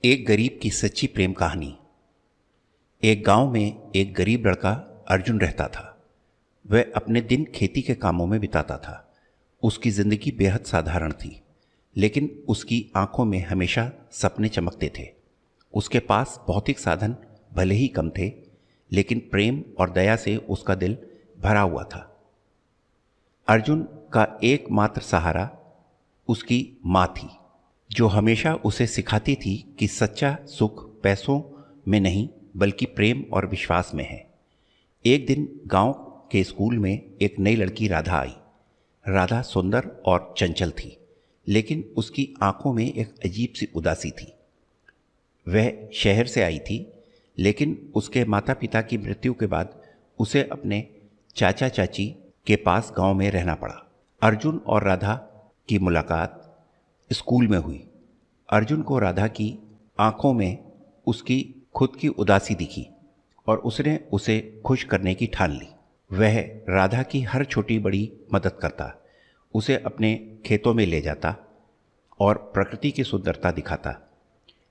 एक गरीब की सच्ची प्रेम कहानी। एक गांव में एक गरीब लड़का अर्जुन रहता था। वह अपने दिन खेती के कामों में बिताता था। उसकी जिंदगी बेहद साधारण थी, लेकिन उसकी आंखों में हमेशा सपने चमकते थे। उसके पास भौतिक साधन भले ही कम थे, लेकिन प्रेम और दया से उसका दिल भरा हुआ था। अर्जुन का एकमात्र सहारा उसकी माँ थी, जो हमेशा उसे सिखाती थी कि सच्चा सुख पैसों में नहीं बल्कि प्रेम और विश्वास में है। एक दिन गांव के स्कूल में एक नई लड़की राधा आई। राधा सुंदर और चंचल थी, लेकिन उसकी आंखों में एक अजीब सी उदासी थी। वह शहर से आई थी, लेकिन उसके माता पिता की मृत्यु के बाद उसे अपने चाचा चाची के पास गांव में रहना पड़ा। अर्जुन और राधा की मुलाकात स्कूल में हुई। अर्जुन को राधा की आंखों में उसकी खुद की उदासी दिखी और उसने उसे खुश करने की ठान ली। वह राधा की हर छोटी बड़ी मदद करता, उसे अपने खेतों में ले जाता और प्रकृति की सुंदरता दिखाता।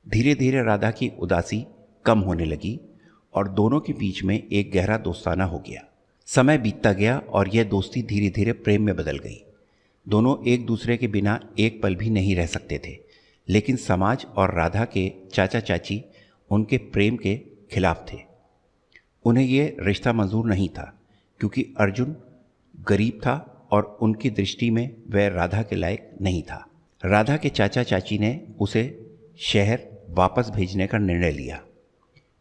धीरे धीरे राधा की उदासी कम होने लगी और दोनों के बीच में एक गहरा दोस्ताना हो गया। समय बीतता गया और यह दोस्ती धीरे धीरे प्रेम में बदल गई। दोनों एक दूसरे के बिना एक पल भी नहीं रह सकते थे, लेकिन समाज और राधा के चाचा चाची उनके प्रेम के खिलाफ थे। उन्हें यह रिश्ता मंजूर नहीं था, क्योंकि अर्जुन गरीब था और उनकी दृष्टि में वह राधा के लायक नहीं था। राधा के चाचा चाची ने उसे शहर वापस भेजने का निर्णय लिया।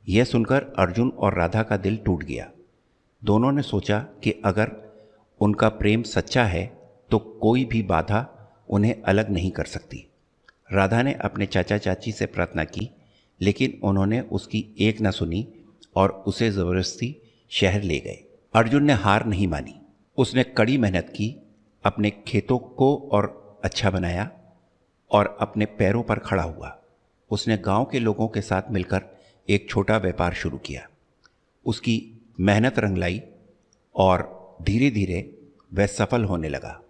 यह सुनकर अर्जुन और राधा का दिल टूट गया। दोनों ने सोचा कि अगर उनका प्रेम सच्चा है तो कोई भी बाधा उन्हें अलग नहीं कर सकती। राधा ने अपने चाचा चाची से प्रार्थना की, लेकिन उन्होंने उसकी एक न सुनी और उसे ज़बरदस्ती शहर ले गए। अर्जुन ने हार नहीं मानी। उसने कड़ी मेहनत की, अपने खेतों को और अच्छा बनाया और अपने पैरों पर खड़ा हुआ। उसने गांव के लोगों के साथ मिलकर एक छोटा व्यापार शुरू किया। उसकी मेहनत रंग लाई और धीरे धीरे वह सफल होने लगा।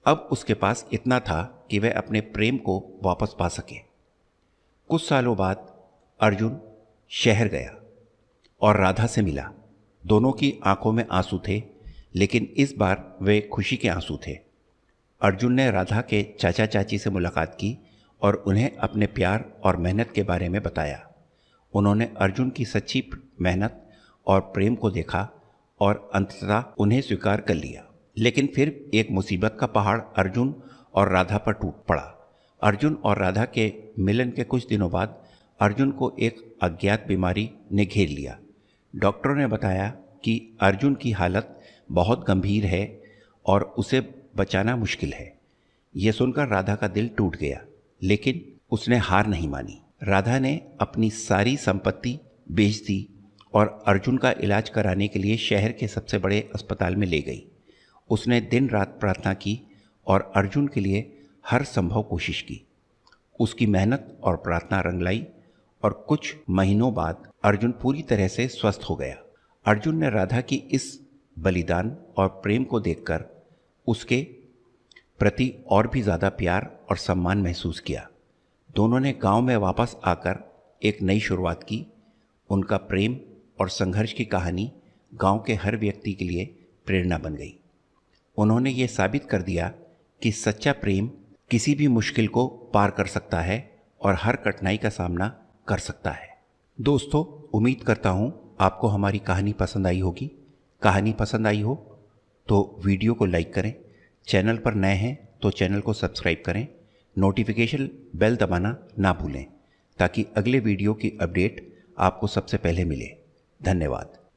अब उसके पास इतना था कि वह अपने प्रेम को वापस पा सके। कुछ सालों बाद अर्जुन शहर गया और राधा से मिला। दोनों की आंखों में आंसू थे, लेकिन इस बार वे खुशी के आंसू थे। अर्जुन ने राधा के चाचा चाची से मुलाकात की और उन्हें अपने प्यार और मेहनत के बारे में बताया। उन्होंने अर्जुन की सच्ची मेहनत और प्रेम को देखा और अंततः उन्हें स्वीकार कर लिया। लेकिन फिर एक मुसीबत का पहाड़ अर्जुन और राधा पर टूट पड़ा। अर्जुन और राधा के मिलन के कुछ दिनों बाद अर्जुन को एक अज्ञात बीमारी ने घेर लिया। डॉक्टरों ने बताया कि अर्जुन की हालत बहुत गंभीर है और उसे बचाना मुश्किल है। यह सुनकर राधा का दिल टूट गया, लेकिन उसने हार नहीं मानी। राधा ने अपनी सारी संपत्ति बेच दी और अर्जुन का इलाज कराने के लिए शहर के सबसे बड़े अस्पताल में ले गई। उसने दिन रात प्रार्थना की और अर्जुन के लिए हर संभव कोशिश की। उसकी मेहनत और प्रार्थना रंग लाई और कुछ महीनों बाद अर्जुन पूरी तरह से स्वस्थ हो गया। अर्जुन ने राधा की इस बलिदान और प्रेम को देखकर उसके प्रति और भी ज़्यादा प्यार और सम्मान महसूस किया। दोनों ने गांव में वापस आकर एक नई शुरुआत की। उनका प्रेम और संघर्ष की कहानी गांव के हर व्यक्ति के लिए प्रेरणा बन गई। उन्होंने ये साबित कर दिया कि सच्चा प्रेम किसी भी मुश्किल को पार कर सकता है और हर कठिनाई का सामना कर सकता है। दोस्तों, उम्मीद करता हूँ आपको हमारी कहानी पसंद आई होगी। कहानी पसंद आई हो तो वीडियो को लाइक करें। चैनल पर नए हैं तो चैनल को सब्सक्राइब करें। नोटिफिकेशन बेल दबाना ना भूलें, ताकि अगले वीडियो की अपडेट आपको सबसे पहले मिले। धन्यवाद।